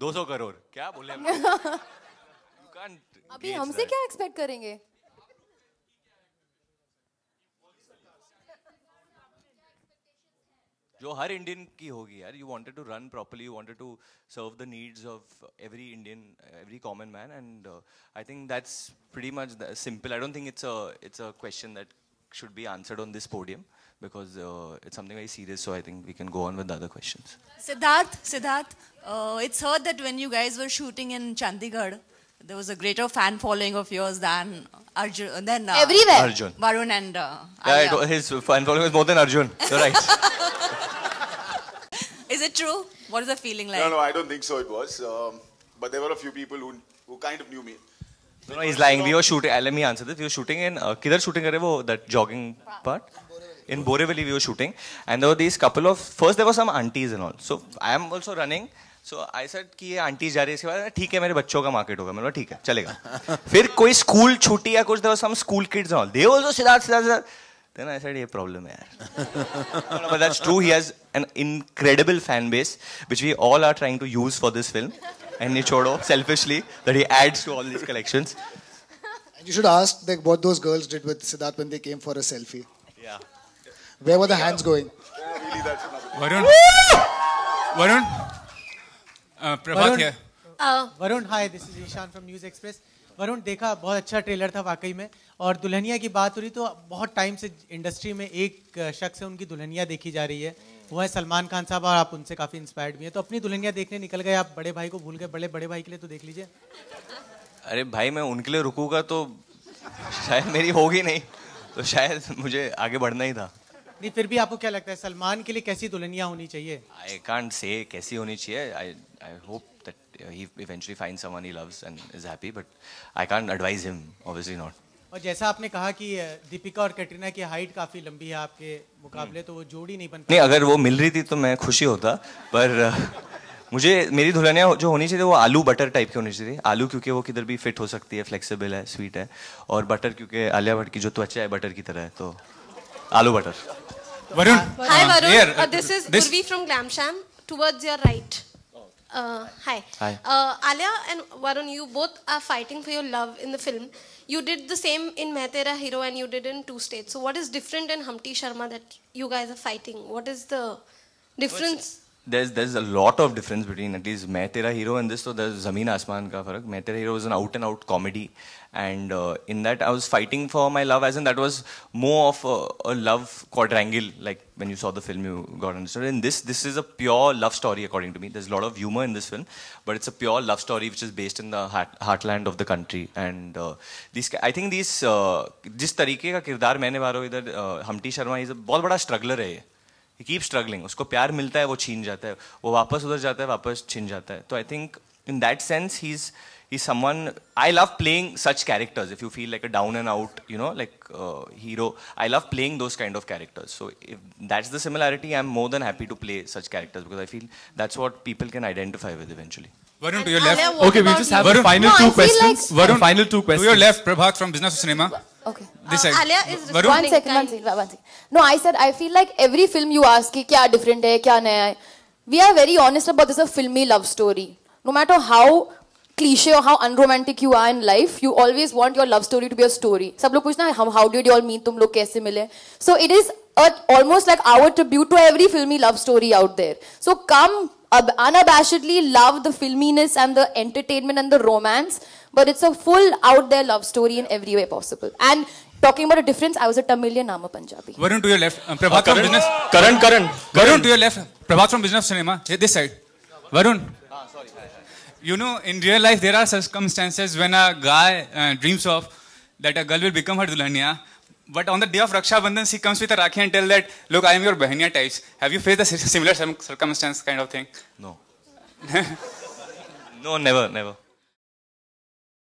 200 करोड़ क्या बोले हम? You can't अभी gauge हमसे that. क्या एक्सपेक्ट करेंगे? जो हर इंडियन की होगी यार. You wanted to run properly, you wanted to serve the needs of every Indian, every common man, and I think that's pretty much simple. I don't think it's a question that should be answered on this podium because it's something very serious. So I think we can go on with the other questions. Siddharth, it's heard that when you guys were shooting in Chandigarh, there was a greater fan following of yours than Arjun, Everywhere. Arjun. Varun and Yeah, Alia. his fan following is more than Arjun. You're right. Is it true? What is the feeling like? No, I don't think so. It was, but there were a few people who kind of knew me. No, he's lying. We were shooting. Let me answer this. We were shooting in. Kidhar shooting kare wo that jogging part? In Borivali we were shooting, and there were these couple of. First there were some aunties and all. So I am also running. So I said कि ये aunty जा रही है इसके बाद ठीक है मेरे बच्चों का मार्केट होगा. मैंने बोला ठीक है चलेगा. फिर कोई स्कूल छुट्टी या कुछ there was some school kids and all. They also Siddharth. Then I said ये problem है यार. No, but that's true. He has an incredible fan base which we all are trying to use for this film. And Nichodo selfishly that he adds to all these collections. And you should ask like, what those girls did with Siddharth when they came for a selfie. Yeah. Where were the hands going? Yeah, really, that's another. Varun, Prabhat here. Varun hi this is Ishaan from News Express. Varun देखा बहुत अच्छा trailer था वाकई में, और दुल्हनिया की बात हो रही तो बहुत टाइम से इंडस्ट्री में एक शख्स है उनकी दुल्हनिया देखी जा रही है, वो है सलमान खान साहब, और आप उनसे काफ़ी इंस्पायर्ड भी हैं. तो अपनी दुल्हनिया देखने निकल गए आप, बड़े भाई को भूल गए, बड़े भाई के लिए तो देख लीजिए. अरे भाई मैं उनके लिए रुकूंगा तो शायद मेरी होगी नहीं, तो शायद मुझे आगे बढ़ना ही था. नहीं फिर भी आपको क्या लगता है सलमान के लिए कैसी दुल्हनिया होनी चाहिए? I can't say कैसी होनी चाहिए. I hope that he eventually finds someone he loves and is happy, but I can't advise him, obviously not. और जैसा आपने कहा कि दीपिका और कैटरीना की हाइट काफ़ी लंबी है आपके मुकाबले, तो वो जोड़ी नहीं बन पाई. नहीं अगर वो मिल रही थी तो मैं खुशी होता, पर मुझे मेरी दुल्हनिया जो होनी चाहिए वो आलू बटर टाइप की होनी चाहिए. आलू क्योंकि वो किधर भी फिट हो सकती है, फ्लेक्सिबल है, स्वीट है, और बटर क्योंकि आलिया भट्ट की जो त्वचा है बटर की तरह है, तो आलू butter. Varun. Hi Varun, Here, this is this- Urvi from Glamsham. Towards your right. Hi. Hi. Alia and Varun, you both are fighting for your love in the film. You did the same in Main Tera Hero and you did in Two States. So what is different in Humpty Sharma that you guys are fighting? What is the difference? There's a lot of difference between at least Main Tera Hero and this. So there's Zameen Asman ka farak. Main Tera Hero was an out and out comedy, and in that I was fighting for my love, as in that was more of a love quadrangle, like when you saw the film you got understood. In this is a pure love story according to me. There's a lot of humor in this film, but it's a pure love story which is based in the heartland of the country. And I think जिस तरीके का किरदार मैं निभा रहा हूँ इधर, Humpty Sharma is a बहुत बड़ा स्ट्रगलर है. He keeps struggling. उसको प्यार मिलता है वो छीन जाता है, वो वापस उधर जाता है वापस छीन जाता है. तो I think in that sense he's someone I love playing such characters. If you feel like a down and out, like hero, I love playing those kind of characters. So if that's the similarity, I'm more than happy to play such characters because I feel that's what people can identify with eventually. Varun, to your left. Alia, what Okay, we about just you? have Varun, the final No, I two feel questions. like- Varun, final two To questions. your left, Prabhat from Business of Cinema. Okay. This side. Alia is Varun. responding. One second. No, I said I feel like every film you ask कि क्या different है, क्या नया है. We are very honest about this is a filmy love story. No matter how cliche or how unromantic you are in life, you always want your love story to be a story. सब लोग पूछना how did you all meet, तुम लोग कैसे मिले. So it is almost like our tribute to every filmy love story out there. So come unabashedly love the filminess and the entertainment and the romance, but it's a full out there love story in every way possible. And talking about a difference, I was a Tamilian, I'm a Punjabi. Varun, to your left. Prabhat from Business. Karan. Varun, to your left. Prabhat from Business of Cinema. This side. Varun. You know, in real life, there are circumstances when a guy dreams of that a girl will become her dulhania. But on the day of Raksha Bandhan, she comes with a Rakhi and tell that, look, I am your bahaniya types. Have you faced a similar circumstance kind of thing? No. No, never.